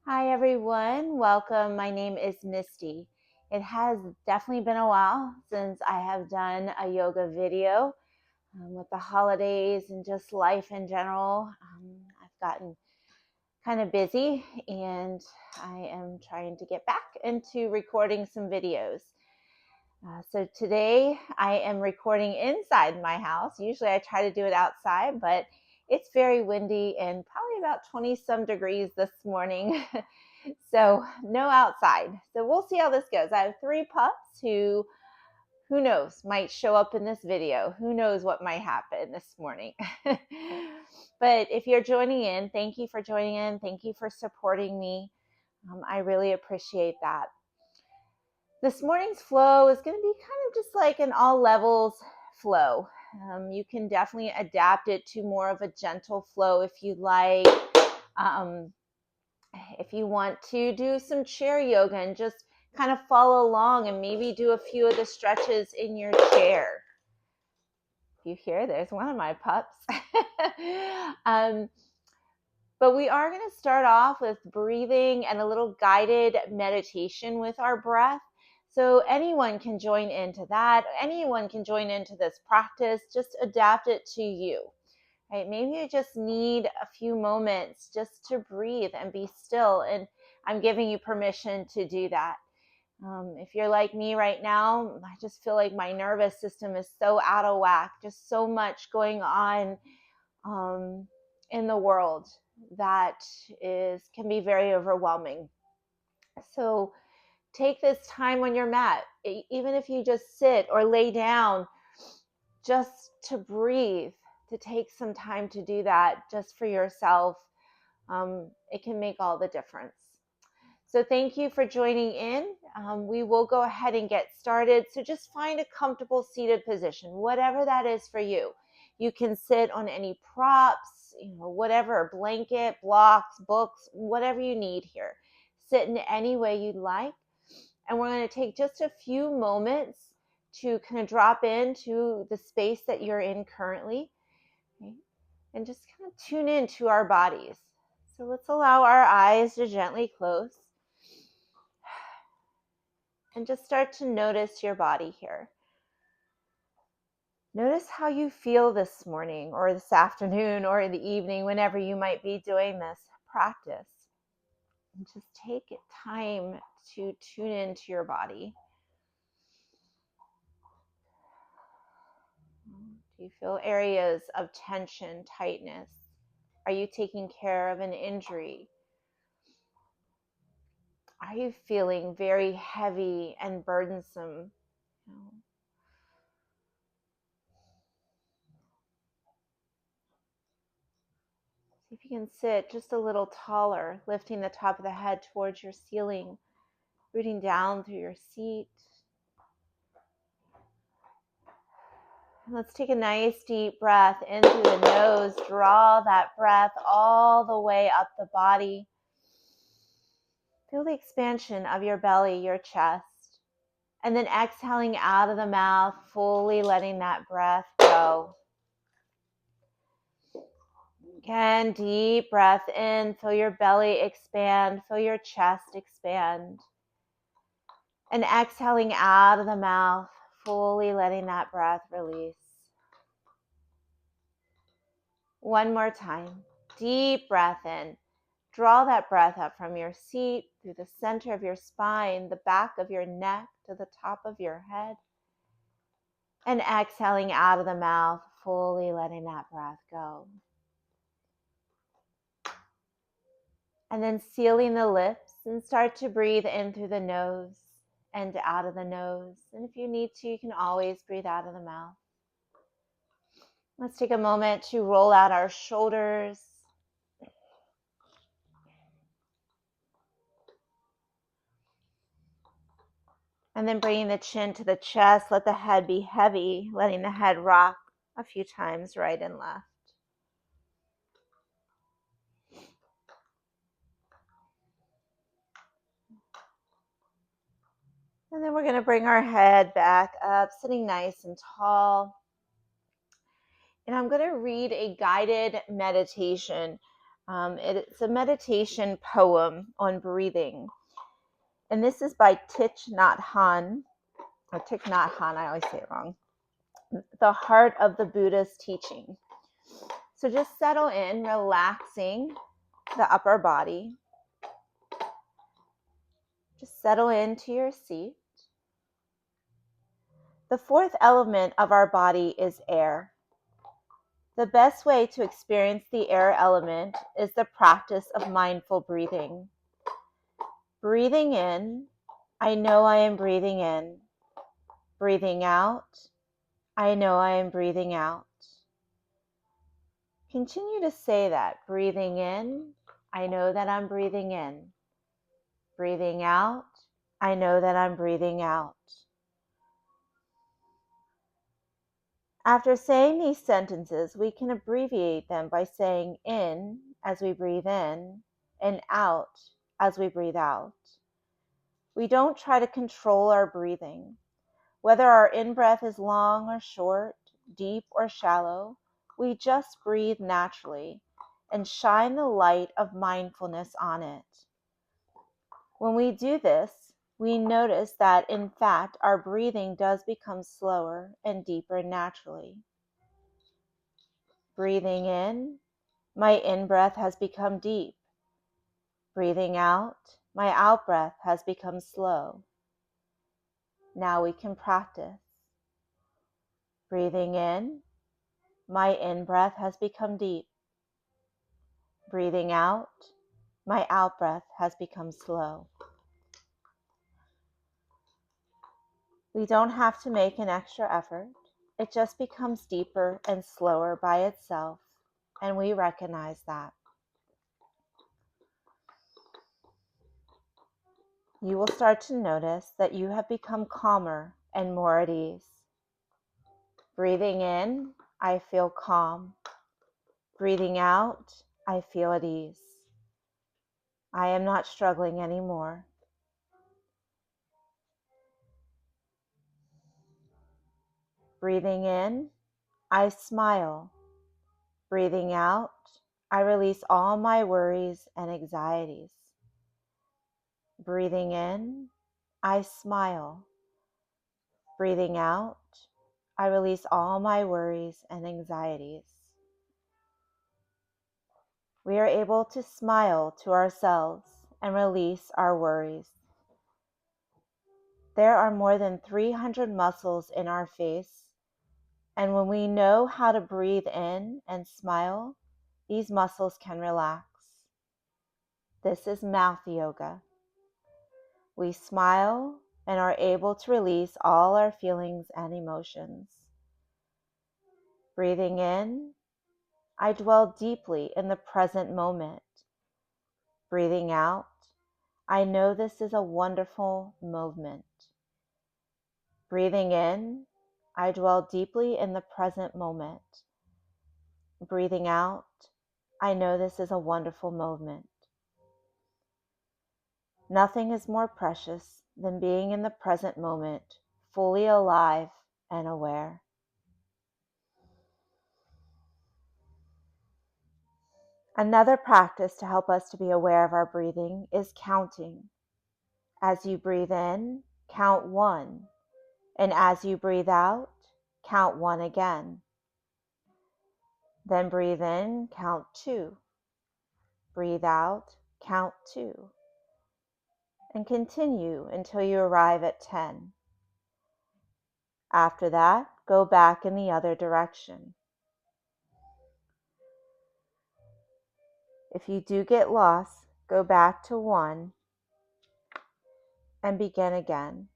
Hi, everyone. Welcome. My name is Misty. It has definitely been a while since I have done a yoga video with the holidays and just life in general. I've gotten kind of busy and I am trying to get back into recording some videos. So today I am recording inside my house. Usually I try to do it outside, but it's very windy and probably about 20 some degrees this morning. So no outside. So we'll see how this goes. I have 3 pups who knows, might show up in this video. Who knows what might happen this morning. But if you're joining in, thank you for joining in. Thank you for supporting me. I really appreciate that. This morning's flow is going to be kind of just like an all levels flow. You can definitely adapt it to more of a gentle flow if you like. If you want to do some chair yoga and just kind of follow along and maybe do a few of the stretches in your chair. You hear, there's one of my pups. But we are going to start off with breathing and a little guided meditation with our breath. So anyone can join into that. Anyone can join into this practice. Just adapt it to you. Right? Maybe you just need a few moments just to breathe and be still. And I'm giving you permission to do that. If you're like me right now, I just feel like my nervous system is so out of whack, just so much going on in the world that can be very overwhelming. So take this time on your mat, even if you just sit or lay down, just to breathe, to take some time to do that just for yourself. It can make all the difference. So thank you for joining in. We will go ahead and get started. So just find a comfortable seated position, whatever that is for you. You can sit on any props, whatever, blanket, blocks, books, whatever you need here. Sit in any way you'd like. And we're going to take just a few moments to kind of drop into the space that you're in currently, okay? And just kind of tune into our bodies. So let's allow our eyes to gently close. And just start to notice your body here. Notice how you feel this morning or this afternoon or in the evening, whenever you might be doing this practice. And just take time to tune into your body. Do you feel areas of tension, tightness? Are you taking care of an injury? Are you feeling very heavy and burdensome? See if you can sit just a little taller, lifting the top of the head towards your ceiling, rooting down through your seat. And let's take a nice deep breath in through the nose. Draw that breath all the way up the body. Feel the expansion of your belly, your chest. And then exhaling out of the mouth, fully letting that breath go. Again, deep breath in, feel your belly expand, feel your chest expand. And exhaling out of the mouth, fully letting that breath release. One more time, deep breath in. Draw that breath up from your seat, through the center of your spine, the back of your neck, to the top of your head. And exhaling out of the mouth, fully letting that breath go. And then sealing the lips and start to breathe in through the nose and out of the nose. And if you need to, you can always breathe out of the mouth. Let's take a moment to roll out our shoulders. And then bringing the chin to the chest, let the head be heavy, letting the head rock a few times right and left. And then we're going to bring our head back up, sitting nice and tall. And I'm going to read a guided meditation It's a meditation poem on breathing. And this is by Thich Nhat Hanh, or Thich Nhat Hanh, I always say it wrong. The Heart of the Buddha's Teaching. So just settle in, relaxing the upper body. Just settle into your seat. The fourth element of our body is air. The best way to experience the air element is the practice of mindful breathing. Breathing in, I know I am breathing in. Breathing out, I know I am breathing out. Continue to say that. Breathing in, I know that I'm breathing in. Breathing out, I know that I'm breathing out. After saying these sentences, we can abbreviate them by saying in as we breathe in and out as we breathe out. We don't try to control our breathing. Whether our in-breath is long or short, deep or shallow, we just breathe naturally and shine the light of mindfulness on it. When we do this, we notice that, in fact, our breathing does become slower and deeper naturally. Breathing in, my in-breath has become deep. Breathing out, my out-breath has become slow. Now we can practice. Breathing in, my in-breath has become deep. Breathing out, my out-breath has become slow. We don't have to make an extra effort. It just becomes deeper and slower by itself, and we recognize that. You will start to notice that you have become calmer and more at ease. Breathing in, I feel calm. Breathing out, I feel at ease. I am not struggling anymore. Breathing in, I smile. Breathing out, I release all my worries and anxieties. Breathing in, I smile. Breathing out, I release all my worries and anxieties. We are able to smile to ourselves and release our worries. There are more than 300 muscles in our face, and when we know how to breathe in and smile, these muscles can relax. This is mouth yoga. We smile and are able to release all our feelings and emotions. Breathing in, I dwell deeply in the present moment. Breathing out, I know this is a wonderful movement. Breathing in, I dwell deeply in the present moment. Breathing out, I know this is a wonderful movement. Nothing is more precious than being in the present moment, fully alive and aware. Another practice to help us to be aware of our breathing is counting. As you breathe in, count 1. And as you breathe out, count 1 again. Then breathe in, count 2. Breathe out, count 2. And continue until you arrive at 10. After that, go back in the other direction. If you do get lost, go back to 1 and begin again.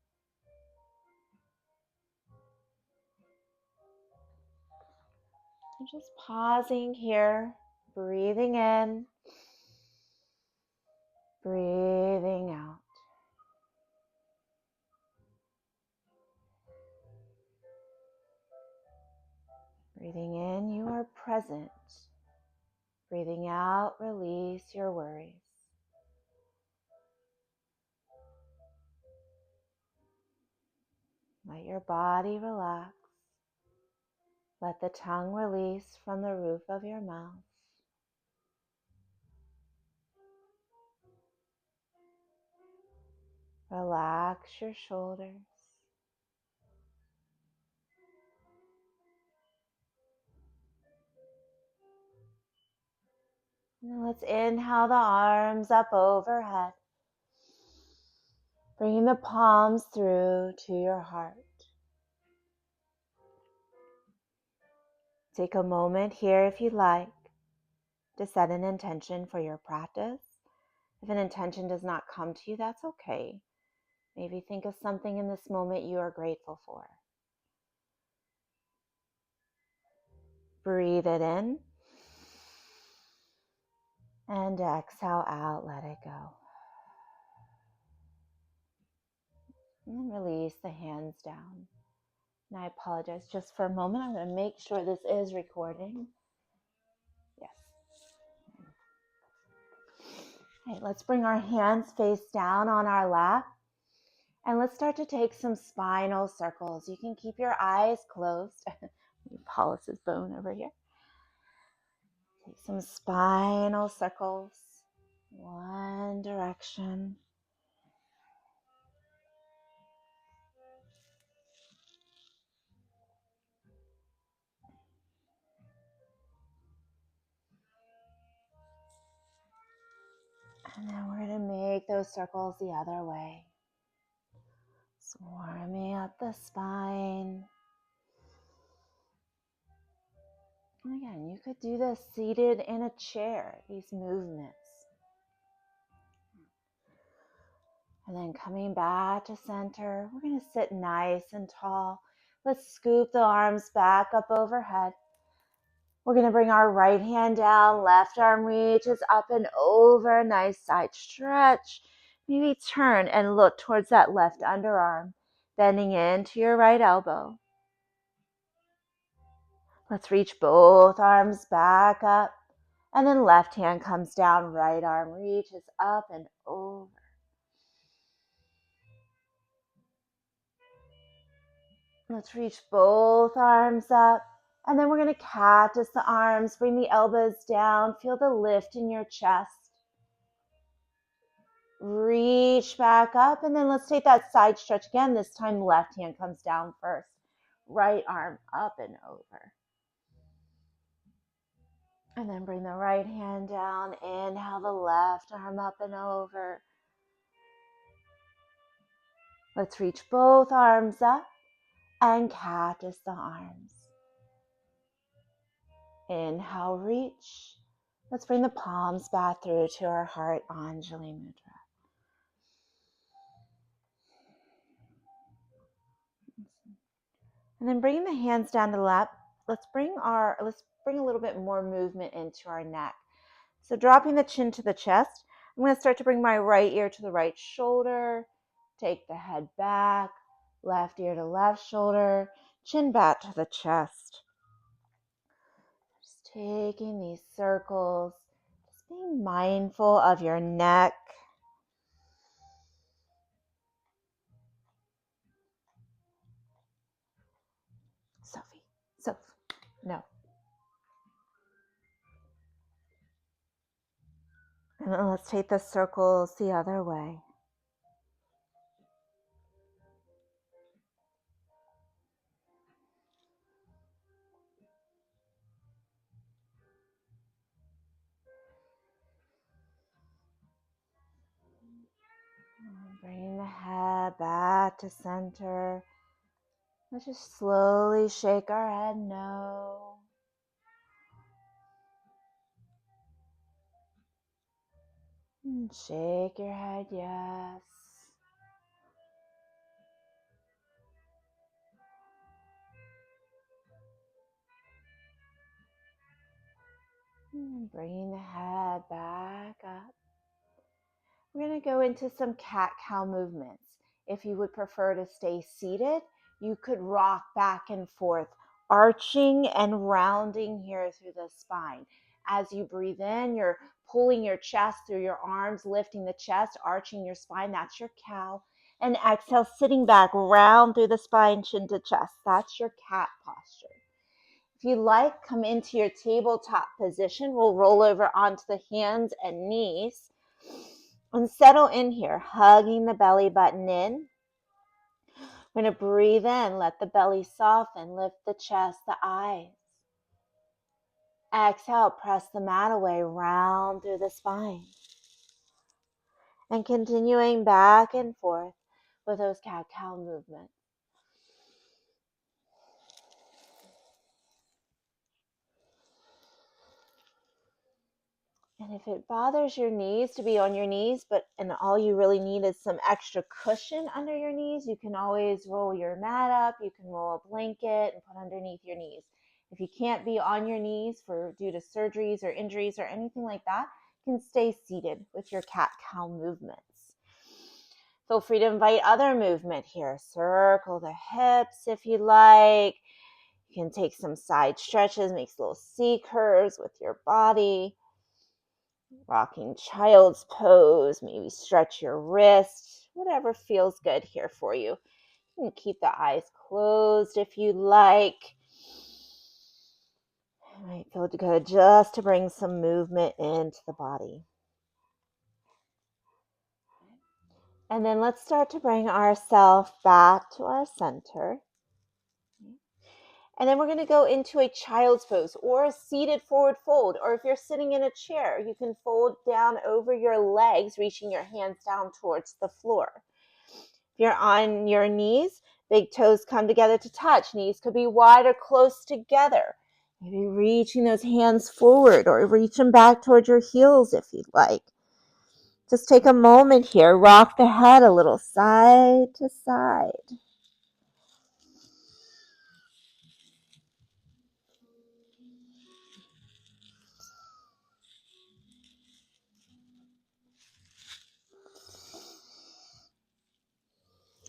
I'm just pausing here, breathing in, breathing out. Breathing in, you are present. Breathing out, release your worries. Let your body relax. Let the tongue release from the roof of your mouth. Relax your shoulders. Now let's inhale the arms up overhead, bringing the palms through to your heart. Take a moment here if you'd like to set an intention for your practice. If an intention does not come to you, that's okay. Maybe think of something in this moment you are grateful for. Breathe it in and exhale out, let it go. And then release the hands down. And I apologize just for a moment. I'm going to make sure this is recording. Yes. Okay, let's bring our hands face down on our lap. And let's start to take some spinal circles. You can keep your eyes closed. Hollis's bone over here. Take some spinal circles. One direction. And then we're going to make those circles the other way. Swarming up the spine. And again, you could do this seated in a chair, these movements. And then coming back to center, we're going to sit nice and tall. Let's scoop the arms back up overhead. We're going to bring our right hand down, left arm reaches up and over, nice side stretch. Maybe turn and look towards that left underarm, bending into your right elbow. Let's reach both arms back up, and then left hand comes down, right arm reaches up and over. Let's reach both arms up, and then we're going to cactus the arms, bring the elbows down, feel the lift in your chest. Reach back up, and then let's take that side stretch again. This time left hand comes down first, right arm up and over. And then bring the right hand down, inhale the left arm up and over. Let's reach both arms up and cactus the arms. Inhale, reach. Let's bring the palms back through to our heart, Anjali Mudra. And then bringing the hands down to the lap, let's bring a little bit more movement into our neck. So dropping the chin to the chest, I'm going to start to bring my right ear to the right shoulder, take the head back, left ear to left shoulder, chin back to the chest. Just taking these circles, just being mindful of your neck. Sophie, no. And then let's take the circles the other way. Bring the head back to center. Let's just slowly shake our head no. And shake your head yes. And bringing the head back up. We're going to go into some cat-cow movements. If you would prefer to stay seated, you could rock back and forth, arching and rounding here through the spine. As you breathe in, you're pulling your chest through your arms, lifting the chest, arching your spine. That's your cow. And exhale, sitting back, round through the spine, chin to chest. That's your cat posture. If you like, come into your tabletop position. We'll roll over onto the hands and knees. And settle in here, hugging the belly button in. We're going to breathe in, let the belly soften, lift the chest, the eyes. Exhale, press the mat away, round through the spine. And continuing back and forth with those cat-cow movements. And if it bothers your knees to be on your knees, and all you really need is some extra cushion under your knees, you can always roll your mat up. You can roll a blanket and put underneath your knees. If you can't be on your knees due to surgeries or injuries or anything like that, you can stay seated with your cat-cow movements. Feel free to invite other movement here. Circle the hips if you like. You can take some side stretches, make little C curves with your body. Rocking child's pose, maybe stretch your wrist, whatever feels good here for you. You can keep the eyes closed if you like. It might feel good just to bring some movement into the body. And then let's start to bring ourselves back to our center. And then we're going to go into a child's pose or a seated forward fold. Or if you're sitting in a chair, you can fold down over your legs, reaching your hands down towards the floor. If you're on your knees, big toes come together to touch. Knees could be wide or close together. Maybe reaching those hands forward or reach them back towards your heels if you'd like. Just take a moment here. Rock the head a little side to side.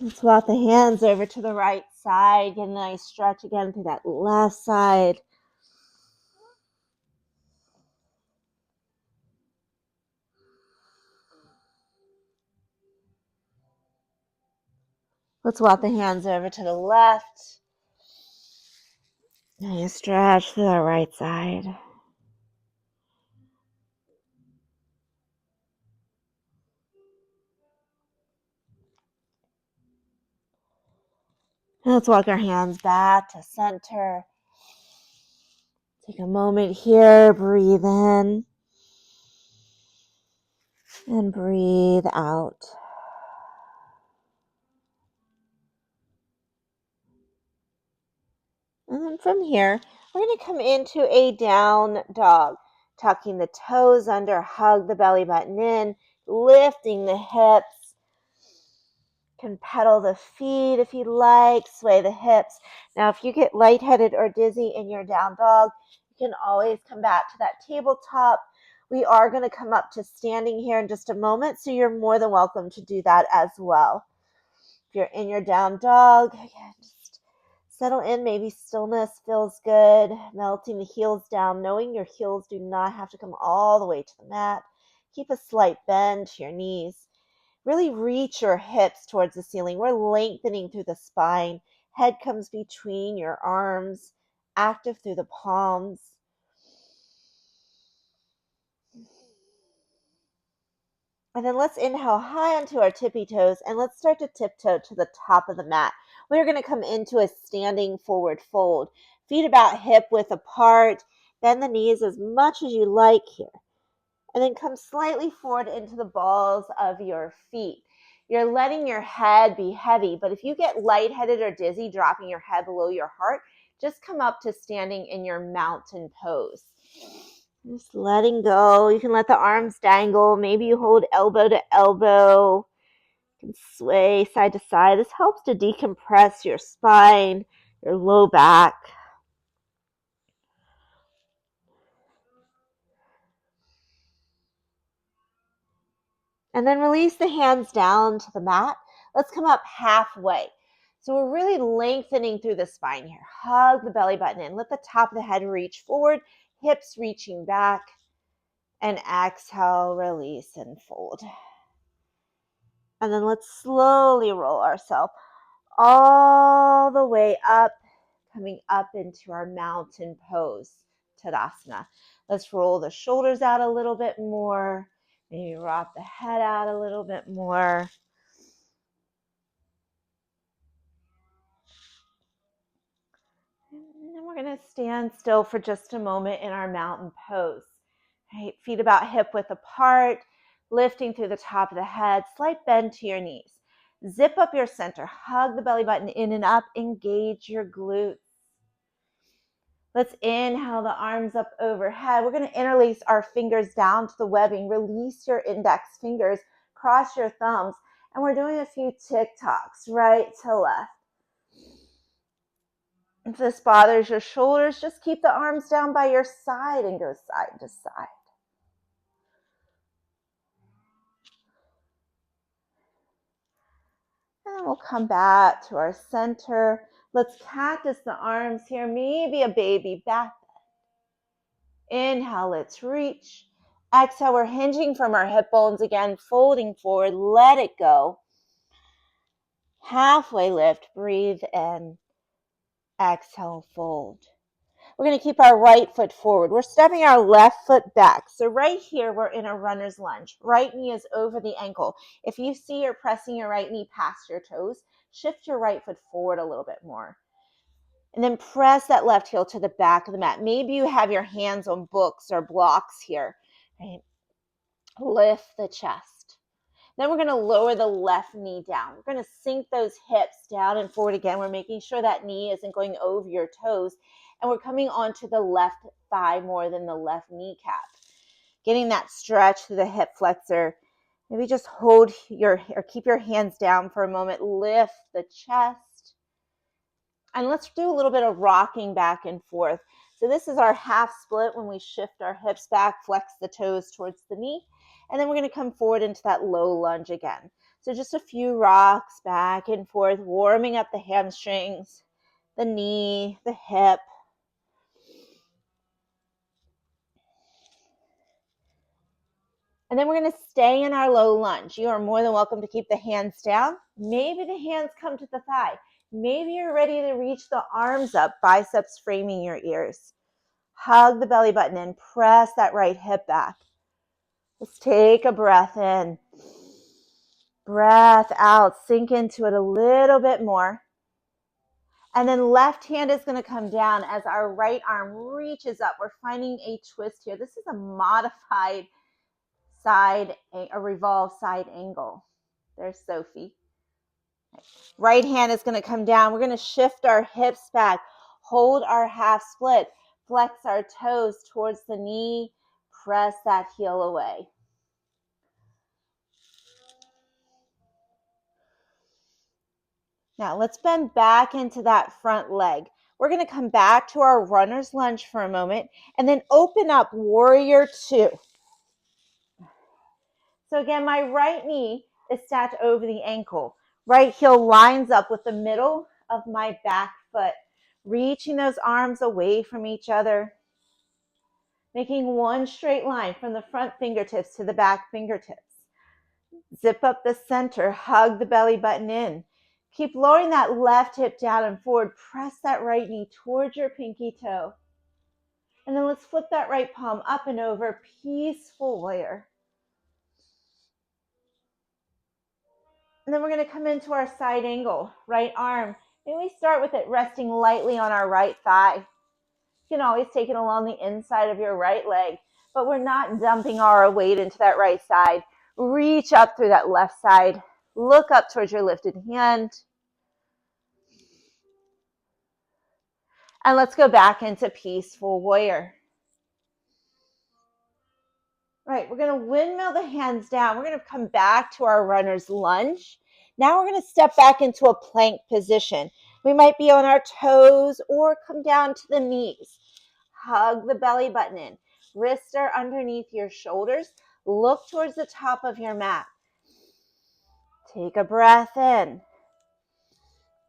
Let's walk the hands over to the right side. Get a nice stretch again through that left side. Let's walk the hands over to the left. Nice stretch to the right side. Let's walk our hands back to center. Take a moment here, breathe in and breathe out. And then from here, we're going to come into a down dog, tucking the toes under, hug the belly button in, lifting the hips. Can pedal the feet if you like, sway the hips. Now, if you get lightheaded or dizzy in your down dog, you can always come back to that tabletop. We are going to come up to standing here in just a moment, so you're more than welcome to do that as well. If you're in your down dog, again, just settle in. Maybe stillness feels good, melting the heels down, knowing your heels do not have to come all the way to the mat. Keep a slight bend to your knees. Really reach your hips towards the ceiling. We're lengthening through the spine. Head comes between your arms, active through the palms. And then let's inhale high onto our tippy toes and let's start to tiptoe to the top of the mat. We're going to come into a standing forward fold. Feet about hip width apart. Bend the knees as much as you like here. And then come slightly forward into the balls of your feet. You're letting your head be heavy, but if you get lightheaded or dizzy, dropping your head below your heart, just come up to standing in your mountain pose. Just letting go. You can let the arms dangle. Maybe you hold elbow to elbow. You can sway side to side. This helps to decompress your spine, your low back. And then release the hands down to the mat. Let's come up halfway. So we're really lengthening through the spine here. Hug the belly button in. Let the top of the head reach forward, hips reaching back. And exhale, release and fold. And then let's slowly roll ourselves all the way up, coming up into our mountain pose, Tadasana. Let's roll the shoulders out a little bit more. Maybe rock the head out a little bit more. And then we're going to stand still for just a moment in our mountain pose. Right? Feet about hip width apart, lifting through the top of the head, slight bend to your knees. Zip up your center, hug the belly button in and up, engage your glutes. Let's inhale the arms up overhead. We're going to interlace our fingers down to the webbing. Release your index fingers, cross your thumbs, and we're doing a few tick-tocks, right to left. If this bothers your shoulders, just keep the arms down by your side and go side to side. And then we'll come back to our center. Let's cactus the arms here, maybe a baby back bend. Inhale, let's reach. Exhale, we're hinging from our hip bones again, folding forward, let it go. Halfway lift, breathe in. Exhale, fold. We're going to keep our right foot forward. We're stepping our left foot back. So right here, we're in a runner's lunge. Right knee is over the ankle. If you see you're pressing your right knee past your toes, shift your right foot forward a little bit more. And then press that left heel to the back of the mat. Maybe you have your hands on books or blocks here. Right? Lift the chest. Then we're going to lower the left knee down. We're going to sink those hips down and forward again. We're making sure that knee isn't going over your toes. And we're coming onto the left thigh more than the left kneecap. Getting that stretch through the hip flexor. Maybe just hold or keep your hands down for a moment. Lift the chest. And let's do a little bit of rocking back and forth. So this is our half split when we shift our hips back, flex the toes towards the knee. And then we're going to come forward into that low lunge again. So just a few rocks back and forth, warming up the hamstrings, the knee, the hip. And then we're going to stay in our low lunge. You are more than welcome to keep the hands down. Maybe the hands come to the thigh. Maybe you're ready to reach the arms up, biceps framing your ears. Hug the belly button in. Press that right hip back. Let's take a breath in. Breath out. Sink into it a little bit more. And then left hand is going to come down as our right arm reaches up. We're finding a twist here. This is a modified side, a revolve side angle. There's Sophie. Right hand is going to come down. We're going to shift our hips back. Hold our half split. Flex our toes towards the knee. Press that heel away. Now let's bend back into that front leg. We're going to come back to our runner's lunge for a moment and then open up warrior two. So again, my right knee is stacked over the ankle. Right heel lines up with the middle of my back foot, reaching those arms away from each other, making one straight line from the front fingertips to the back fingertips. Zip up the center, hug the belly button in. Keep lowering that left hip down and forward. Press that right knee towards your pinky toe. And then let's flip that right palm up and over, peaceful warrior. And then we're going to come into our side angle, right arm. Maybe we start with it resting lightly on our right thigh. You can always take it along the inside of your right leg, but we're not dumping our weight into that right side. Reach up through that left side. Look up towards your lifted hand. And let's go back into peaceful warrior. Right, we're going to windmill the hands down. We're going to come back to our runner's lunge. Now we're going to step back into a plank position. We might be on our toes or come down to the knees. Hug the belly button in. Wrists are underneath your shoulders. Look towards the top of your mat. Take a breath in.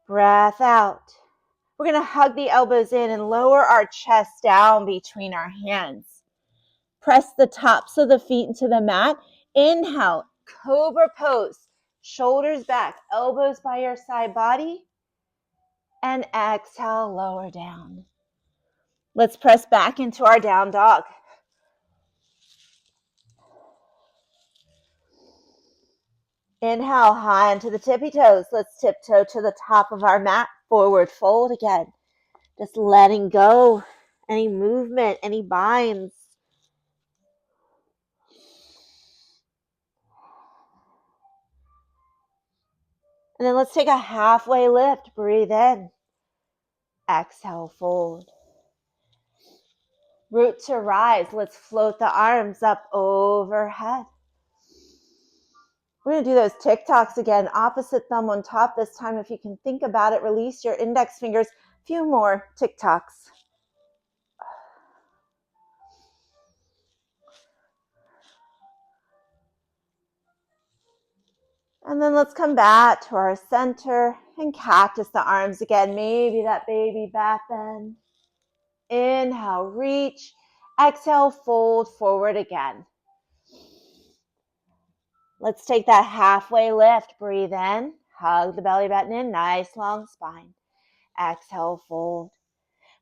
Breath out. We're going to hug the elbows in and lower our chest down between our hands. Press the tops of the feet into the mat. Inhale, cobra pose. Shoulders back, elbows by your side body. And exhale, lower down. Let's press back into our down dog. Inhale, high onto the tippy toes. Let's tiptoe to the top of our mat. Forward fold again. Just letting go any movement, any binds. And then let's take a halfway lift. Breathe in. Exhale, fold. Root to rise. Let's float the arms up overhead. We're going to do those TikToks again. Opposite thumb on top this time. If you can think about it, release your index fingers. A few more TikToks. And then let's come back to our center and cactus the arms again. Maybe that baby back bend. Inhale, reach. Exhale, fold forward again. Let's take that halfway lift. Breathe in. Hug the belly button in. Nice long spine. Exhale, fold.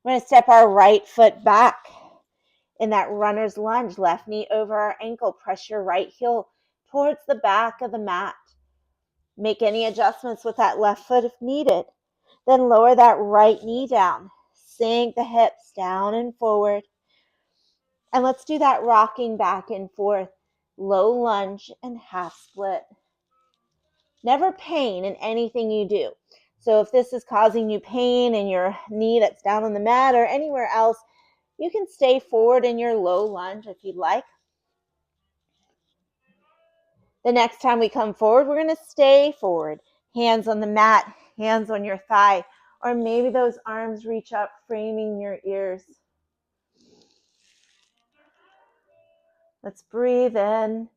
We're going to step our right foot back in that runner's lunge. Left knee over our ankle. Press your right heel towards the back of the mat. Make any adjustments with that left foot if needed. Then lower that right knee down. Sink the hips down and forward. And let's do that rocking back and forth. Low lunge and half split. Never pain in anything you do. So if this is causing you pain in your knee that's down on the mat or anywhere else, you can stay forward in your low lunge if you'd like. The next time we come forward, we're going to stay forward. Hands on the mat, hands on your thigh, or maybe those arms reach up, framing your ears. Let's breathe in,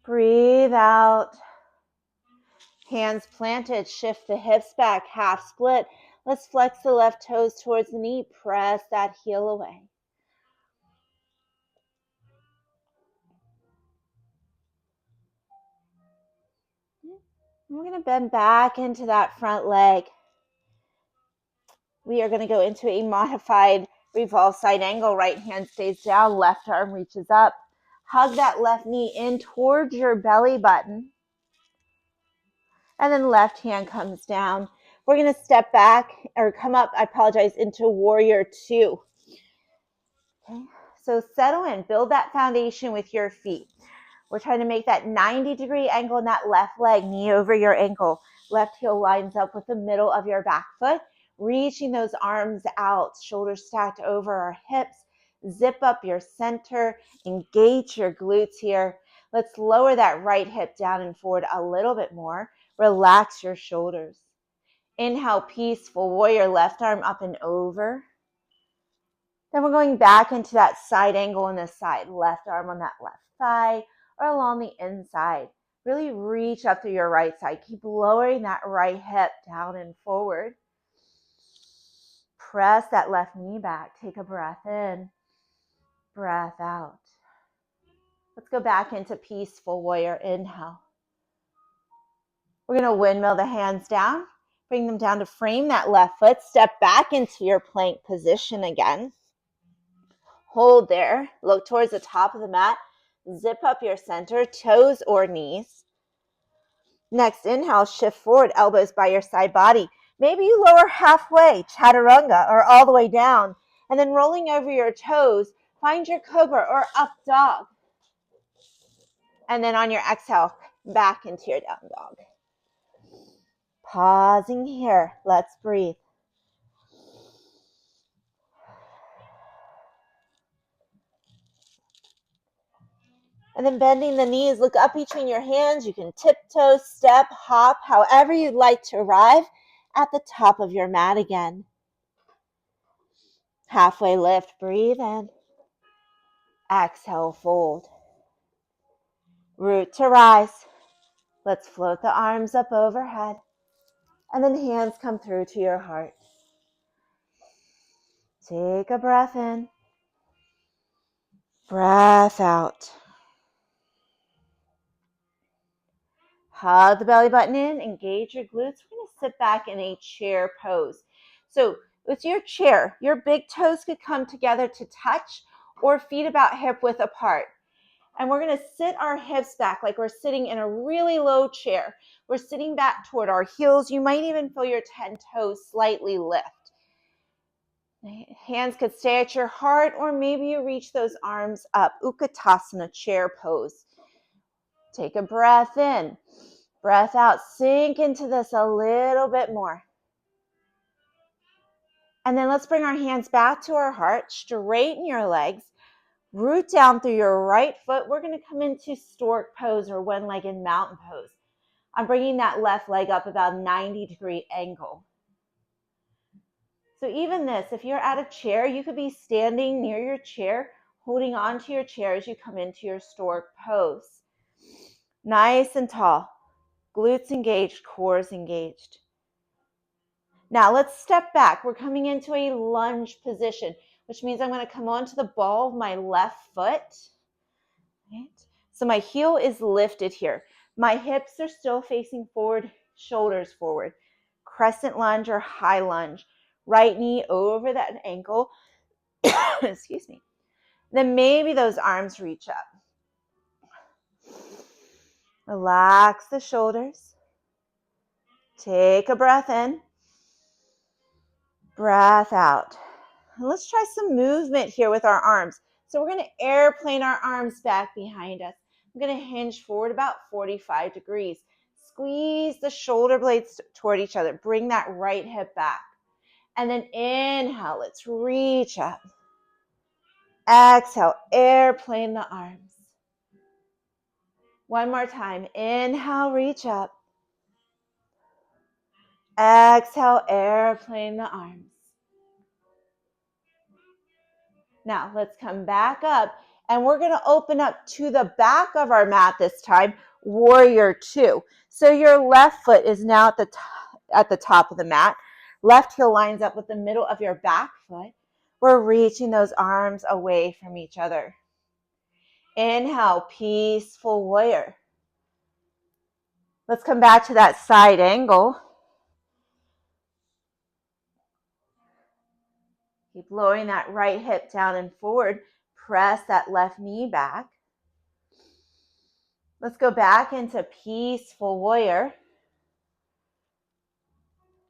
breathe out. Hands planted, shift the hips back, half split. Let's flex the left toes towards the knee, press that heel away. We're going to bend back into that front leg. We are going to go into a modified revolve side angle. Right hand stays down, left arm reaches up. Hug that left knee in towards your belly button. And then left hand comes down. We're going to step back or come up, into warrior two. Okay, so settle in, build that foundation with your feet. We're trying to make that 90-degree angle in that left leg, knee over your ankle. Left heel lines up with the middle of your back foot, reaching those arms out, shoulders stacked over our hips. Zip up your center, engage your glutes here. Let's lower that right hip down and forward a little bit more. Relax your shoulders. Inhale, peaceful warrior, left arm up and over. Then we're going back into that side angle on this side, left arm on that left thigh or along the inside. Really reach up through your right side. Keep lowering that right hip down and forward. Press that left knee back. Take a breath in, breath out. Let's go back into peaceful warrior. Inhale. We're going to windmill the hands down. Bring them down to frame that left foot. Step back into your plank position again. Hold there. Look towards the top of the mat. Zip up your center, toes or knees. Next, inhale, shift forward, elbows by your side body. Maybe you lower halfway, chaturanga, or all the way down. And then rolling over your toes, find your cobra or up dog. And then on your exhale, back into your down dog. Pausing here. Let's breathe. And then bending the knees, look up between your hands. You can tiptoe, step, hop, however you'd like to arrive at the top of your mat again. Halfway lift, breathe in. Exhale, fold. Root to rise. Let's float the arms up overhead. And then hands come through to your heart. Take a breath in. Breath out. Hug the belly button in, engage your glutes. We're going to sit back in a chair pose. So with your chair, your big toes could come together to touch or feet about hip width apart. And we're going to sit our hips back like we're sitting in a really low chair. We're sitting back toward our heels. You might even feel your 10 toes slightly lift. Hands could stay at your heart, or maybe you reach those arms up. Utkatasana, chair pose. Take a breath in. Breath out. Sink into this a little bit more. And then let's bring our hands back to our heart. Straighten your legs. Root down through your right foot. We're going to come into stork pose or one-legged mountain pose. I'm bringing that left leg up about a 90-degree angle. So even this, if you're at a chair, you could be standing near your chair, holding onto your chair as you come into your stork pose. Nice and tall. Glutes engaged, core is engaged. Now let's step back. We're coming into a lunge position, which means I'm going to come onto the ball of my left foot. Right? So my heel is lifted here. My hips are still facing forward, shoulders forward. Crescent lunge or high lunge. Right knee over that ankle. Excuse me. Then maybe those arms reach up. Relax the shoulders. Take a breath in. Breath out. And let's try some movement here with our arms. So we're going to airplane our arms back behind us. I'm going to hinge forward about 45 degrees. Squeeze the shoulder blades toward each other. Bring that right hip back. And then inhale, let's reach up. Exhale, airplane the arms. One more time. Inhale, reach up. Exhale, airplane the arms. Now let's come back up, and we're going to open up to the back of our mat this time, warrior two. So your left foot is now at the top of the mat. Left heel lines up with the middle of your back foot. We're reaching those arms away from each other. Inhale, peaceful warrior. Let's come back to that side angle. Keep lowering that right hip down and forward. Press that left knee back. Let's go back into peaceful warrior.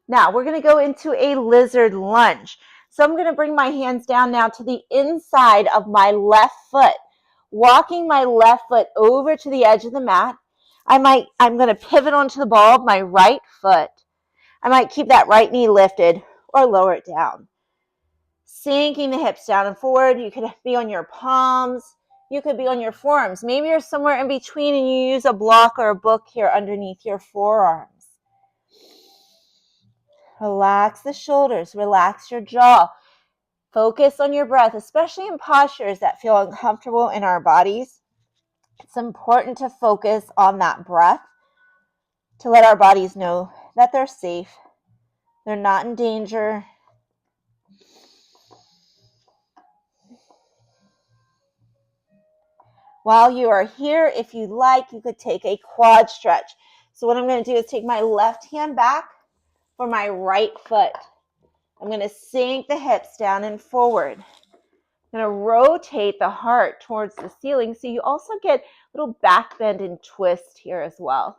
Now we're going to go into a lizard lunge. So I'm going to bring my hands down now to the inside of my left foot, walking my left foot over to the edge of the mat. I'm going to pivot onto the ball of my right foot. I might keep that right knee lifted or lower it down. Sinking the hips down and forward. You could be on your palms. You could be on your forearms. Maybe you're somewhere in between and you use a block or a book here underneath your forearms. Relax the shoulders. Relax your jaw. Focus on your breath, especially in postures that feel uncomfortable in our bodies. It's important to focus on that breath to let our bodies know that they're safe. They're not in danger. While you are here, if you'd like, you could take a quad stretch. So what I'm going to do is take my left hand back for my right foot. I'm going to sink the hips down and forward. I'm going to rotate the heart towards the ceiling so you also get a little back bend and twist here as well.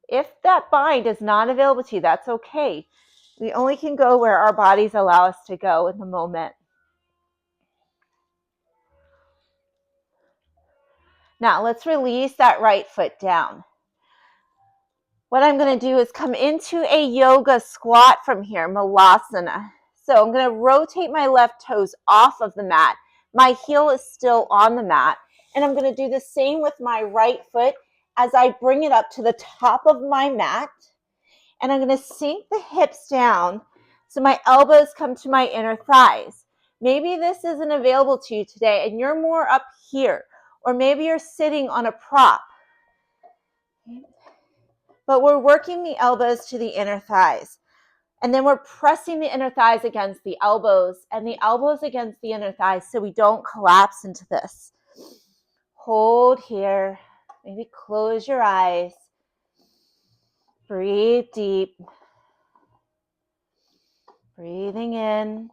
If that bind is not available to you, that's okay. We only can go where our bodies allow us to go in the moment. Now let's release that right foot down. What I'm going to do is come into a yoga squat from here, Malasana. So I'm going to rotate my left toes off of the mat. My heel is still on the mat. And I'm going to do the same with my right foot as I bring it up to the top of my mat. And I'm going to sink the hips down so my elbows come to my inner thighs. Maybe this isn't available to you today and you're more up here. Or maybe you're sitting on a prop. But we're working the elbows to the inner thighs. And then we're pressing the inner thighs against the elbows and the elbows against the inner thighs so we don't collapse into this. Hold here. Maybe close your eyes. Breathe deep. Breathing in.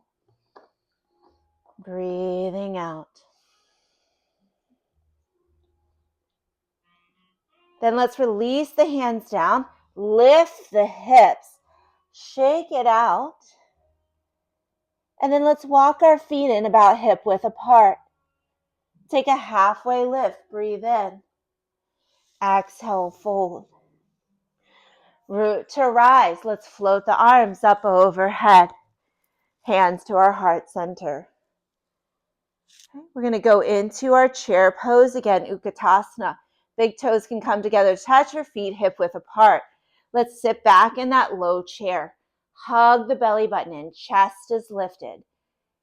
Breathing out. Then let's release the hands down, lift the hips, shake it out. And then let's walk our feet in about hip width apart. Take a halfway lift, breathe in. Exhale, fold. Root to rise. Let's float the arms up overhead. Hands to our heart center. Okay, we're going to go into our chair pose again, Utkatasana. Big toes can come together. Touch your feet hip width apart. Let's sit back in that low chair. Hug the belly button in. Chest is lifted.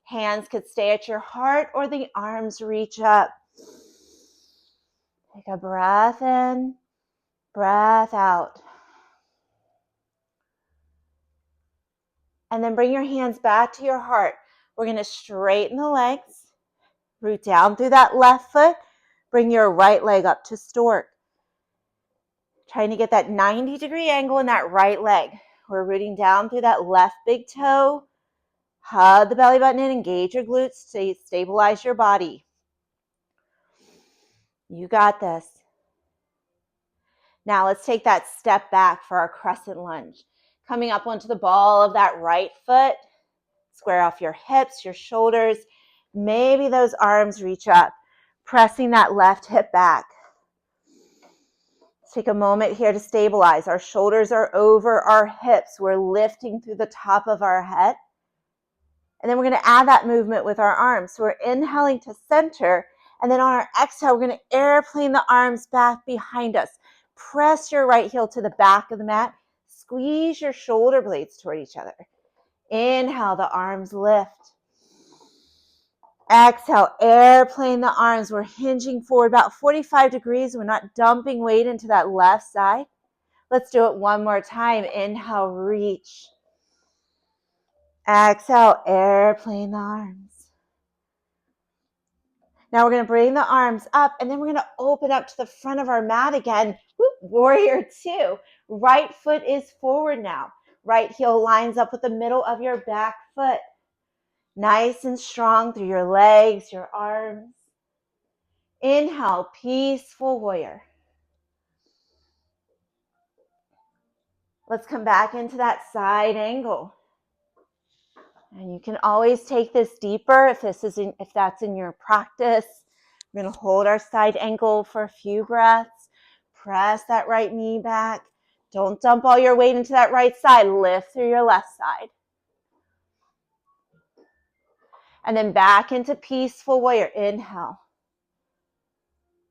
Hands could stay at your heart or the arms reach up. Take a breath in, breath out. And then bring your hands back to your heart. We're going to straighten the legs. Root down through that left foot. Bring your right leg up to stork. Trying to get that 90-degree angle in that right leg. We're rooting down through that left big toe. Hug the belly button in, engage your glutes, stabilize your body. You got this. Now let's take that step back for our crescent lunge. Coming up onto the ball of that right foot. Square off your hips, your shoulders. Maybe those arms reach up. Pressing that left hip back. Let's take a moment here to stabilize. Our shoulders are over our hips. We're lifting through the top of our head. And then we're going to add that movement with our arms. So we're inhaling to center. And then on our exhale, we're going to airplane the arms back behind us. Press your right heel to the back of the mat. Squeeze your shoulder blades toward each other. Inhale, the arms lift. Exhale, airplane the arms. We're hinging forward about 45 degrees. We're not dumping weight into that left side. Let's do it one more time. Inhale, reach. Exhale, airplane the arms. Now we're going to bring the arms up, and then we're going to open up to the front of our mat again. Warrior two. Right foot is forward now. Right heel lines up with the middle of your back foot. Nice and strong through your legs, your arms. Inhale, peaceful warrior. Let's come back into that side angle. And you can always take this deeper if that's in your practice. We're going to hold our side angle for a few breaths. Press that right knee back. Don't dump all your weight into that right side. Lift through your left side. And then back into peaceful warrior. Inhale.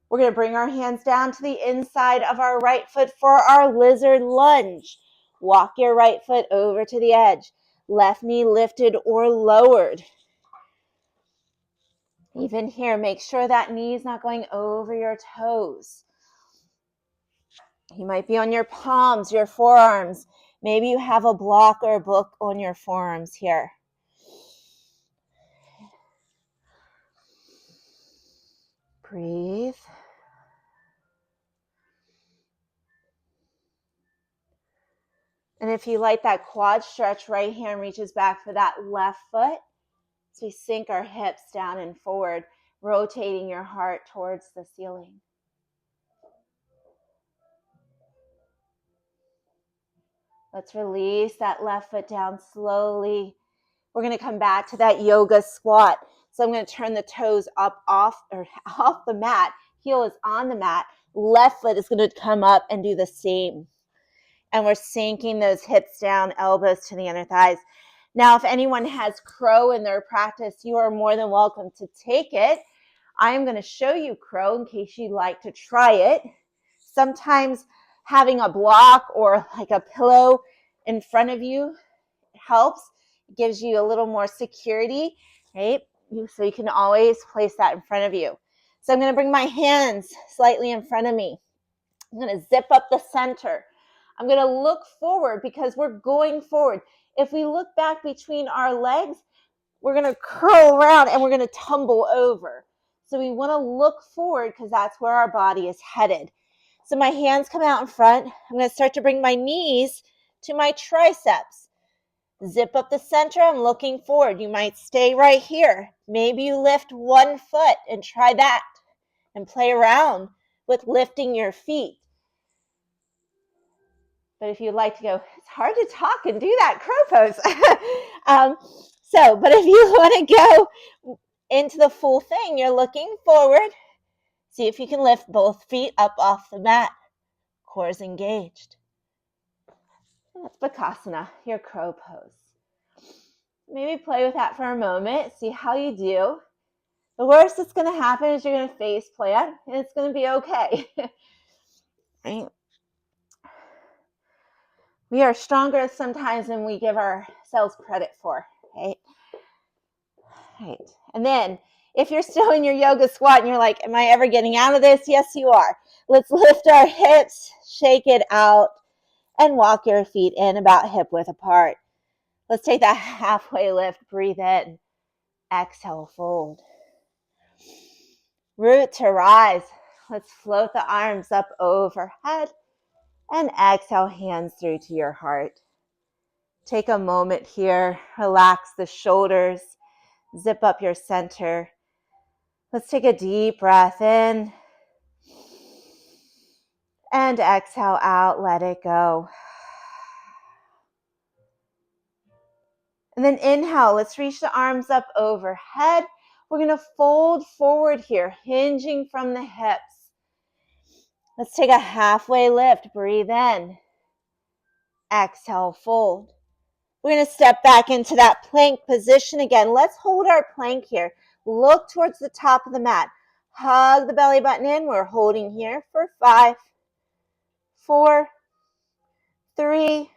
We're going to bring our hands down to the inside of our right foot for our lizard lunge. Walk your right foot over to the edge. Left knee lifted or lowered. Even here, make sure that knee is not going over your toes. You might be on your palms, your forearms. Maybe you have a block or a book on your forearms here. Breathe. And if you like that quad stretch, right hand reaches back for that left foot. So we sink our hips down and forward, rotating your heart towards the ceiling. Let's release that left foot down slowly. We're going to come back to that yoga squat. So I'm going to turn the toes up off the mat. Heel is on the mat. Left foot is going to come up and do the same. And we're sinking those hips down, elbows to the inner thighs. Now, if anyone has crow in their practice, you are more than welcome to take it. I am going to show you crow in case you'd like to try it. Sometimes having a block or like a pillow in front of you helps. It gives you a little more security, right? So you can always place that in front of you. So I'm going to bring my hands slightly in front of me. I'm going to zip up the center. I'm going to look forward because we're going forward. If we look back between our legs, we're going to curl around and we're going to tumble over. So we want to look forward because that's where our body is headed. So my hands come out in front. I'm going to start to bring my knees to my triceps. Zip up the center. I'm looking forward. You might stay right here. Maybe you lift one foot and try that and play around with lifting your feet. But if you'd like to go, it's hard to talk and do that crow pose. But if you want to go into the full thing, you're looking forward. See if you can lift both feet up off the mat. Core is engaged. That's Bakasana, your crow pose. Maybe play with that for a moment. See how you do. The worst that's going to happen is you're going to face plant, and it's going to be okay. Right? We are stronger sometimes than we give ourselves credit for. Right? Right. And then if you're still in your yoga squat and you're like, am I ever getting out of this? Yes, you are. Let's lift our hips, shake it out, and walk your feet in about hip width apart. Let's take that halfway lift. Breathe in. Exhale, fold. Root to rise. Let's float the arms up overhead and exhale, hands through to your heart. Take a moment here. Relax the shoulders. Zip up your center. Let's take a deep breath in and exhale out. Let it go. And then inhale. Let's reach the arms up overhead. We're going to fold forward here, hinging from the hips. Let's take a halfway lift. Breathe in. Exhale, fold. We're going to step back into that plank position again. Let's hold our plank here. Look towards the top of the mat. Hug the belly button in. We're holding here for 5, 4, 3,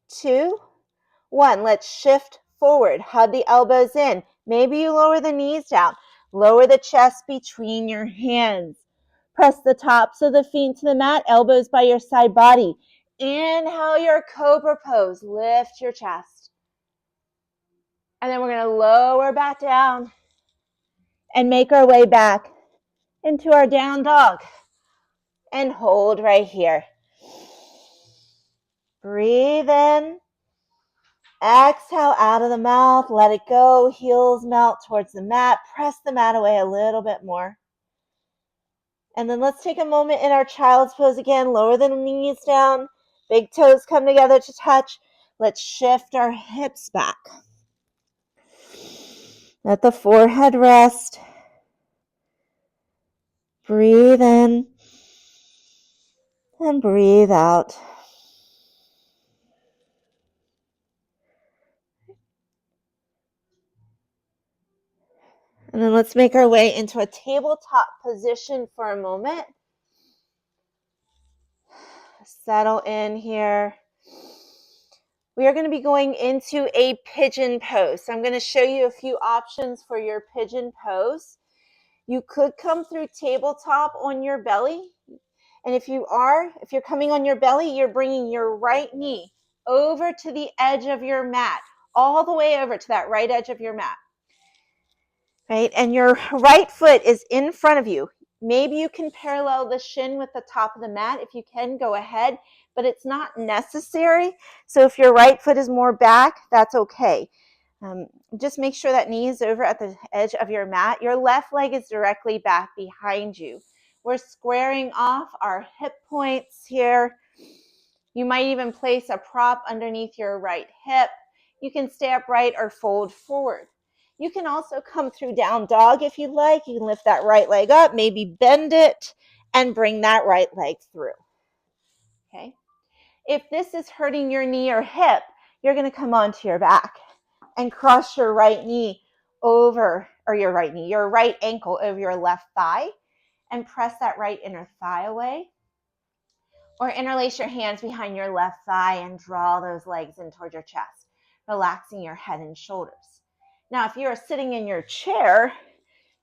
2, 1. Let's shift forward. Hug the elbows in. Maybe you lower the knees down. Lower the chest between your hands. Press the tops of the feet to the mat. Elbows by your side body. Inhale your cobra pose. Lift your chest. And then we're going to lower back down and make our way back into our down dog. And hold right here. Breathe in. Exhale out of the mouth. Let it go. Heels melt towards the mat. Press the mat away a little bit more. And then let's take a moment in our child's pose again. Lower the knees down. Big toes come together to touch. Let's shift our hips back. Let the forehead rest. Breathe in and breathe out. And then let's make our way into a tabletop position for a moment. Settle in here. We are going to be going into a pigeon pose. So I'm going to show you a few options for your pigeon pose. You could come through tabletop on your belly. And if you're coming on your belly, you're bringing your right knee over to the edge of your mat, all the way over to that right edge of your mat. Right? And your right foot is in front of you. Maybe you can parallel the shin with the top of the mat. If you can, go ahead, but it's not necessary. So if your right foot is more back, that's okay. Just make sure that knee is over at the edge of your mat. Your left leg is directly back behind you. We're squaring off our hip points here. You might even place a prop underneath your right hip. You can stay upright or fold forward. You can also come through down dog if you'd like. You can lift that right leg up, maybe bend it, and bring that right leg through. Okay. If this is hurting your knee or hip, you're going to come onto your back and cross your right knee over, or your right ankle over your left thigh, and press that right inner thigh away. Or interlace your hands behind your left thigh and draw those legs in towards your chest, relaxing your head and shoulders. Now, if you're sitting in your chair,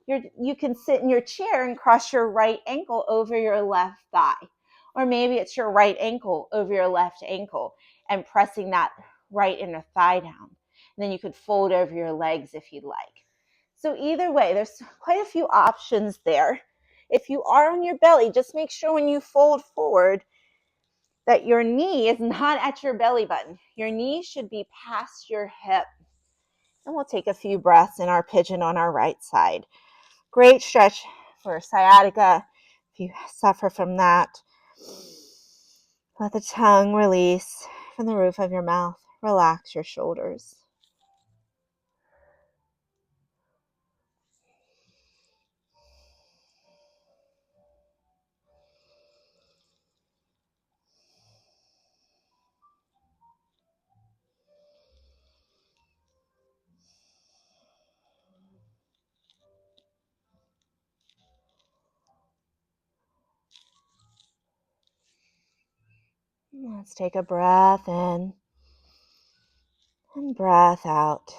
you can sit in your chair and cross your right ankle over your left thigh. Or maybe it's your right ankle over your left ankle and pressing that right inner thigh down. And then you could fold over your legs if you'd like. So either way, there's quite a few options there. If you are on your belly, just make sure when you fold forward that your knee is not at your belly button. Your knee should be past your hip. And we'll take a few breaths in our pigeon on our right side. Great stretch for sciatica if you suffer from that. Let the tongue release from the roof of your mouth. Relax your shoulders. Let's take a breath in and breath out.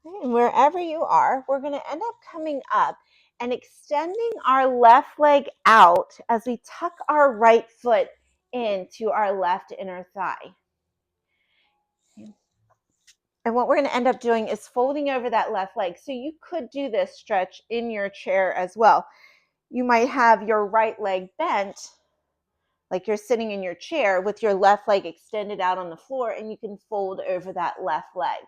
And wherever you are, we're going to end up coming up and extending our left leg out as we tuck our right foot into our left inner thigh. And what we're going to end up doing is folding over that left leg. So you could do this stretch in your chair as well. You might have your right leg bent, like you're sitting in your chair with your left leg extended out on the floor, and you can fold over that left leg.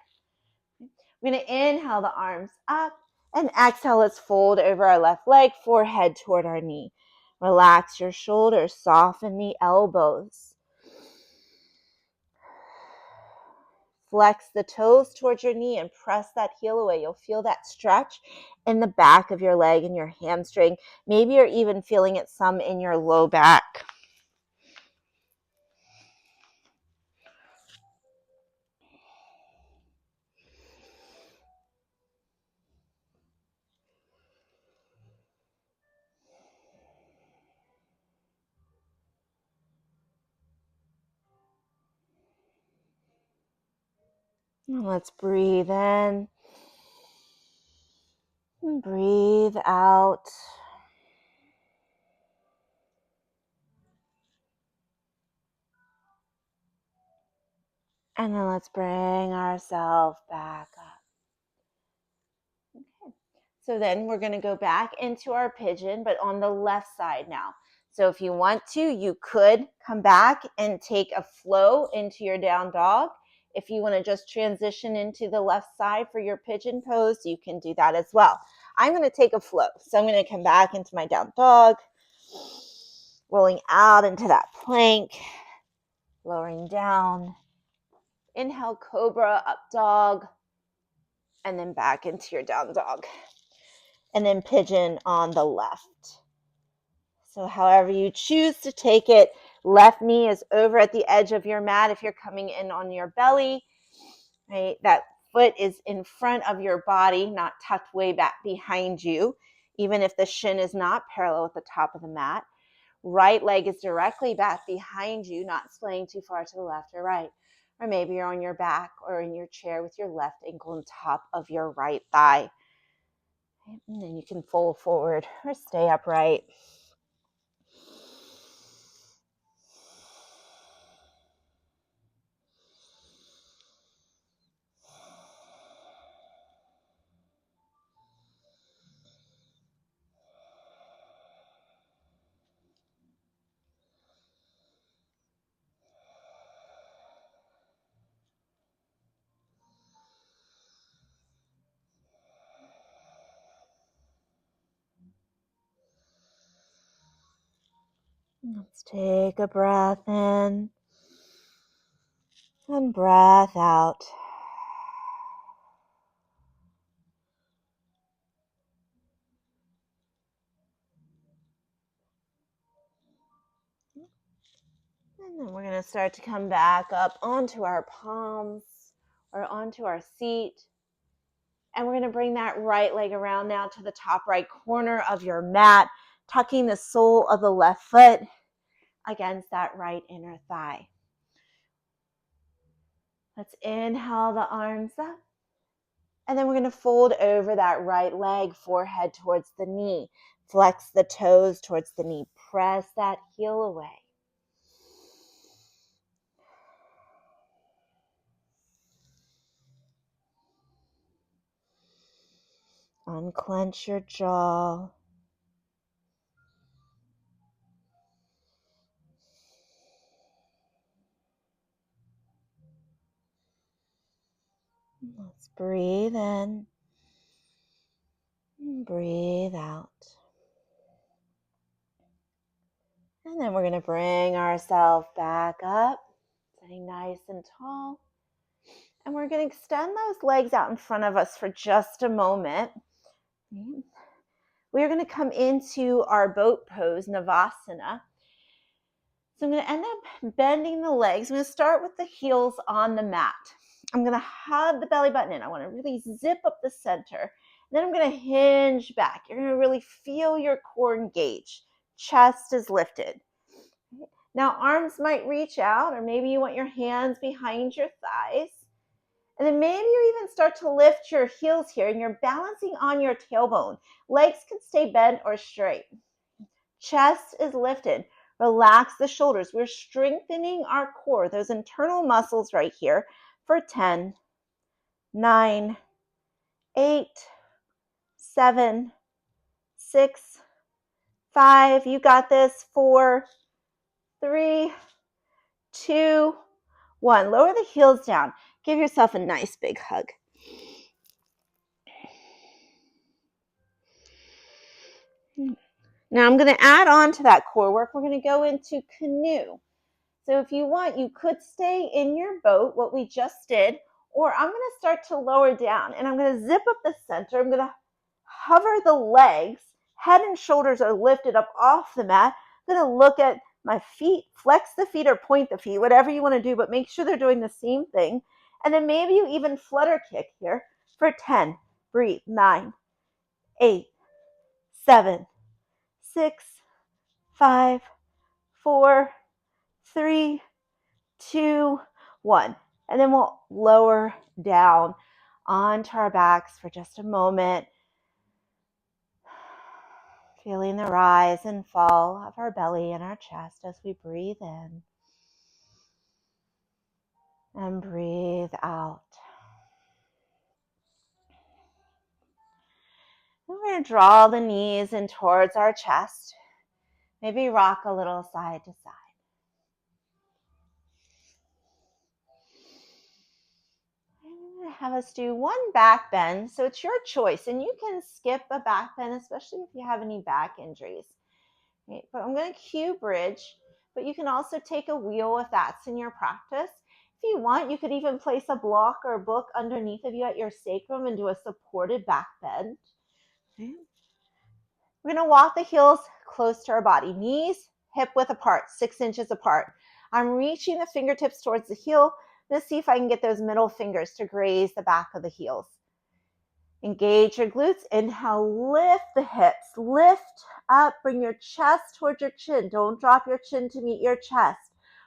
We're going to inhale the arms up, and exhale, let's fold over our left leg, forehead toward our knee. Relax your shoulders, soften the elbows. Flex the toes towards your knee and press that heel away. You'll feel that stretch in the back of your leg and your hamstring. Maybe you're even feeling it some in your low back. Let's breathe in and breathe out. And then let's bring ourselves back up. Okay. So then we're going to go back into our pigeon, but on the left side now. So if you want to, you could come back and take a flow into your down dog. If you want to just transition into the left side for your pigeon pose, you can do that as well. I'm going to take a flow. So I'm going to come back into my down dog, rolling out into that plank, lowering down. Inhale, cobra, up dog, and then back into your down dog. And then pigeon on the left. So however you choose to take it, left knee is over at the edge of your mat if you're coming in on your belly, right? That foot is in front of your body, not tucked way back behind you, even if the shin is not parallel with the top of the mat. Right leg is directly back behind you, not swaying too far to the left or right. Or maybe you're on your back or in your chair with your left ankle on top of your right thigh. And then you can fold forward or stay upright. Let's take a breath in and breath out. And then we're going to start to come back up onto our palms or onto our seat. And we're going to bring that right leg around now to the top right corner of your mat, tucking the sole of the left foot against that right inner thigh. Let's inhale the arms up. And then we're going to fold over that right leg, forehead towards the knee. Flex the toes towards the knee. Press that heel away. Unclench your jaw. Let's breathe in and breathe out. And then we're going to bring ourselves back up, sitting nice and tall. And we're going to extend those legs out in front of us for just a moment. We're going to come into our boat pose, Navasana. So I'm going to end up bending the legs. I'm going to start with the heels on the mat. I'm going to hug the belly button in. I want to really zip up the center. Then I'm going to hinge back. You're going to really feel your core engage. Chest is lifted. Now arms might reach out, or maybe you want your hands behind your thighs. And then maybe you even start to lift your heels here and you're balancing on your tailbone. Legs can stay bent or straight. Chest is lifted. Relax the shoulders. We're strengthening our core, those internal muscles right here for 10, 9, 8, 7, 6, 5. You got this. 4, 3, 2, 1. Lower the heels down. Give yourself a nice big hug. Now I'm going to add on to that core work. We're going to go into canoe. So if you want, you could stay in your boat, what we just did, or I'm going to start to lower down and I'm going to zip up the center. I'm going to hover the legs. Head and shoulders are lifted up off the mat. I'm going to look at my feet, flex the feet or point the feet, whatever you want to do, but make sure they're doing the same thing. And then maybe you even flutter kick here for 10. Breathe. 9, 8, 7, 6, 5, 4, 3, 2, 1. And then we'll lower down onto our backs for just a moment, feeling the rise and fall of our belly and our chest as we breathe in and breathe out. And we're going to draw the knees in towards our chest. Maybe rock a little side to side. Have us do one back bend. So it's your choice, and you can skip a back bend, especially if you have any back injuries. Okay, but I'm going to cue bridge, but you can also take a wheel if that's in your practice. If you want, you could even place a block or a book underneath of you at your sacrum and do a supported back bend. Okay. We're going to walk the heels close to our body, knees hip width apart, 6 inches apart. I'm reaching the fingertips towards the heel. Let's see if I can get those middle fingers to graze the back of the heels. Engage your glutes. Inhale, lift the hips. Lift up, bring your chest towards your chin. Don't drop your chin to meet your chest.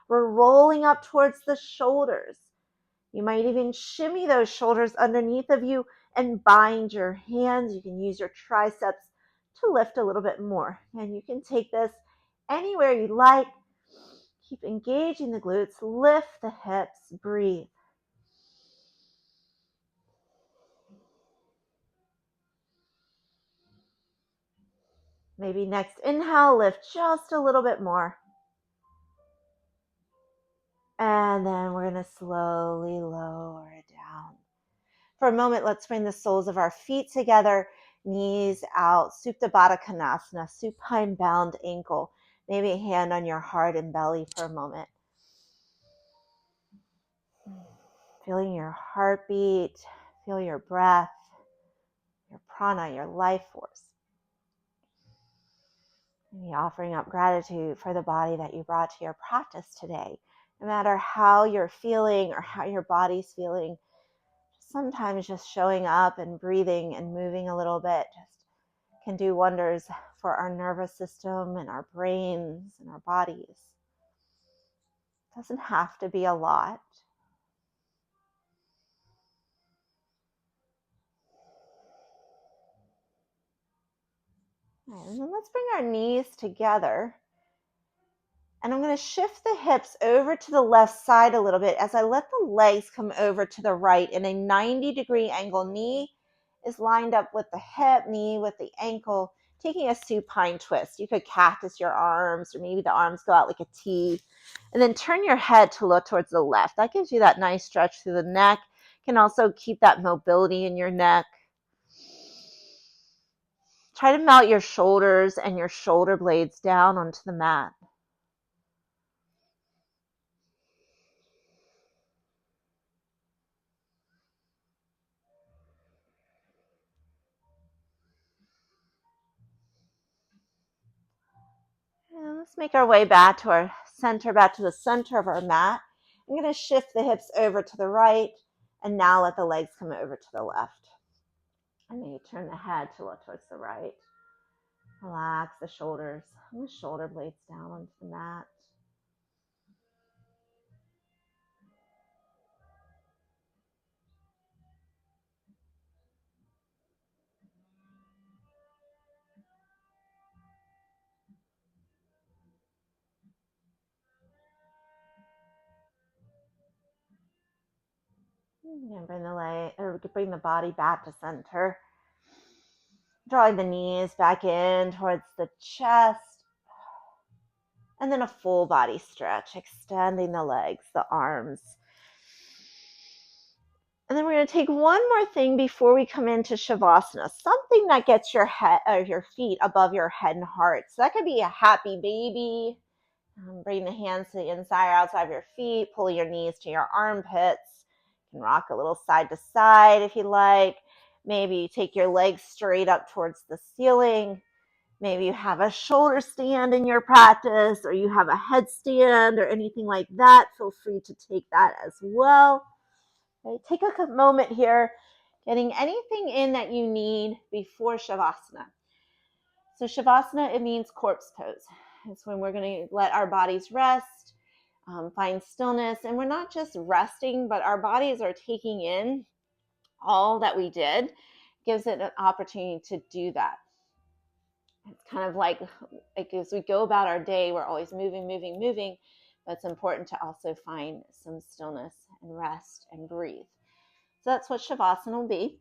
We're rolling up towards the shoulders. You might even shimmy those shoulders underneath of you and bind your hands. You can use your triceps to lift a little bit more. And you can take this anywhere you like. Keep engaging the glutes. Lift the hips. Breathe. Maybe next inhale, lift just a little bit more. And then we're going to slowly lower it down. For a moment, let's bring the soles of our feet together, knees out, Supta Baddha Konasana, supine bound ankle. Maybe a hand on your heart and belly for a moment. Feeling your heartbeat, feel your breath, your prana, your life force. Maybe offering up gratitude for the body that you brought to your practice today. No matter how you're feeling or how your body's feeling, sometimes just showing up and breathing and moving a little bit just can do wonders for our nervous system and our brains and our bodies. It doesn't have to be a lot. All right, and then let's bring our knees together. And I'm going to shift the hips over to the left side a little bit as I let the legs come over to the right in a 90-degree angle. Knee is lined up with the hip, knee with the ankle, taking a supine twist. You could cactus your arms, or maybe the arms go out like a T. And then turn your head to look towards the left. That gives you that nice stretch through the neck. Can also keep that mobility in your neck. Try to melt your shoulders and your shoulder blades down onto the mat. Let's make our way back to our center, back to the center of our mat. I'm going to shift the hips over to the right, and now let the legs come over to the left. And then you turn the head to look towards the right. Relax the shoulders and the shoulder blades down onto the mat. And bring the body back to center. Drawing the knees back in towards the chest. And then a full body stretch, extending the legs, the arms. And then we're going to take one more thing before we come into Shavasana, something that gets your feet above your head and heart. So that could be a happy baby. Bring the hands to the inside or outside of your feet. Pull your knees to your armpits. You can rock a little side to side if you like. Maybe take your legs straight up towards the ceiling. Maybe you have a shoulder stand in your practice, or you have a headstand or anything like that. Feel free to take that as well. Okay, take a moment here, getting anything in that you need before Shavasana. So Shavasana, it means corpse pose. It's when we're going to let our bodies rest, find stillness. And we're not just resting, but our bodies are taking in all that we did. It gives it an opportunity to do that. It's kind of like as we go about our day, we're always moving, but it's important to also find some stillness and rest and breathe. So that's what Shavasana will be.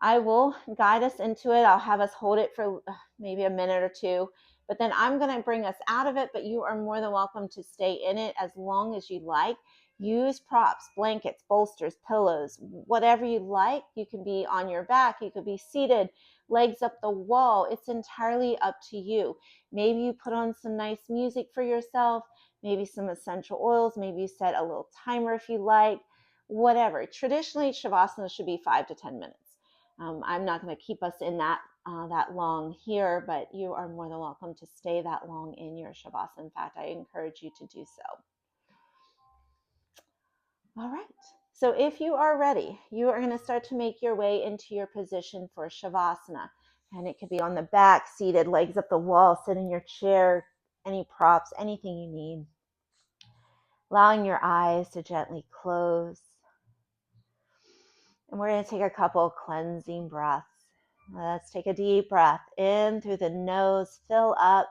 I will guide us into it. I'll have us hold it for maybe a minute or two, but then I'm going to bring us out of it, but you are more than welcome to stay in it as long as you like. Use props, blankets, bolsters, pillows, whatever you like. You can be on your back. You could be seated, legs up the wall. It's entirely up to you. Maybe you put on some nice music for yourself, maybe some essential oils. Maybe you set a little timer if you like, whatever. Traditionally, Shavasana should be 5 to 10 minutes. I'm not going to keep us in that long here, but you are more than welcome to stay that long in your Shavasana. In fact, I encourage you to do so. All right. So if you are ready, you are going to start to make your way into your position for Shavasana. And it could be on the back, seated, legs up the wall, sit in your chair, any props, anything you need. Allowing your eyes to gently close. And we're going to take a couple cleansing breaths. Let's take a deep breath in through the nose, fill up,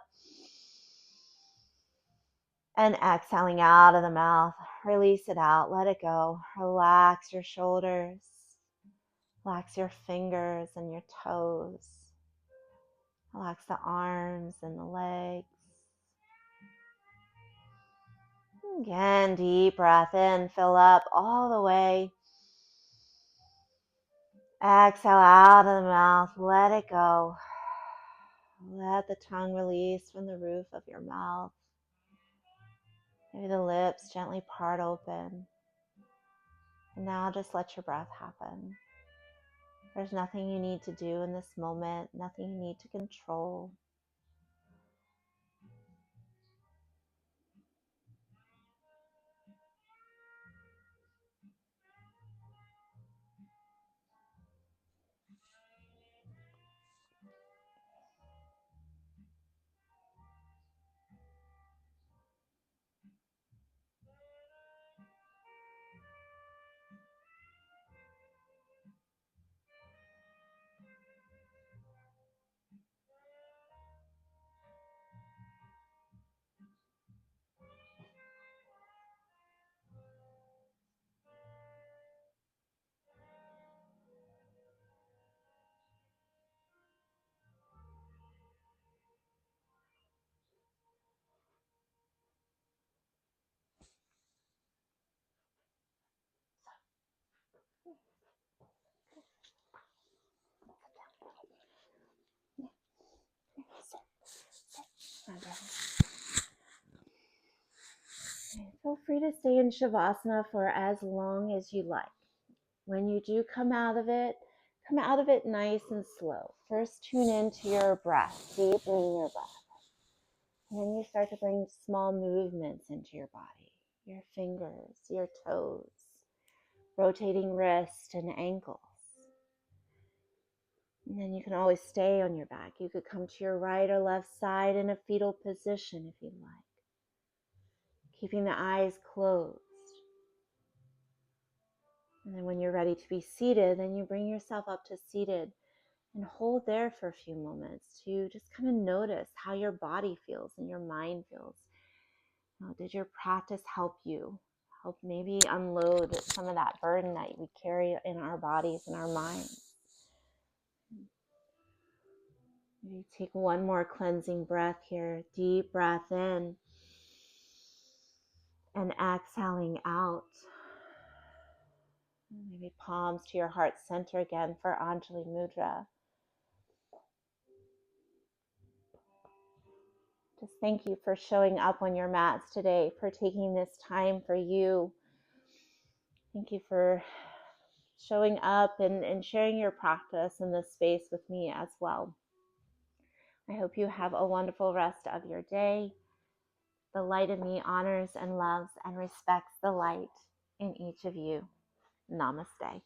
and exhaling out of the mouth. Release it out, let it go. Relax your shoulders, relax your fingers and your toes, relax the arms and the legs. Again, deep breath in, fill up all the way. Exhale out of the mouth, let it go. Let the tongue release from the roof of your mouth. Maybe the lips gently part open. And now just let your breath happen. There's nothing you need to do in this moment, nothing you need to control. Feel free to stay in Shavasana for as long as you like. When you do come out of it nice and slow. First, tune into your breath, deepening your breath. And then you start to bring small movements into your body, your fingers, your toes, rotating wrist and ankles. And then you can always stay on your back. You could come to your right or left side in a fetal position if you'd like, keeping the eyes closed. And then when you're ready to be seated, then you bring yourself up to seated and hold there for a few moments to just kind of notice how your body feels and your mind feels. Did your practice help you? Help maybe unload some of that burden that we carry in our bodies and our minds. Maybe take one more cleansing breath here. Deep breath in and exhaling out. Maybe palms to your heart center again for Anjali Mudra. Just thank you for showing up on your mats today, for taking this time for you. Thank you for showing up and sharing your practice in this space with me as well. I hope you have a wonderful rest of your day. The light in me honors and loves and respects the light in each of you. Namaste.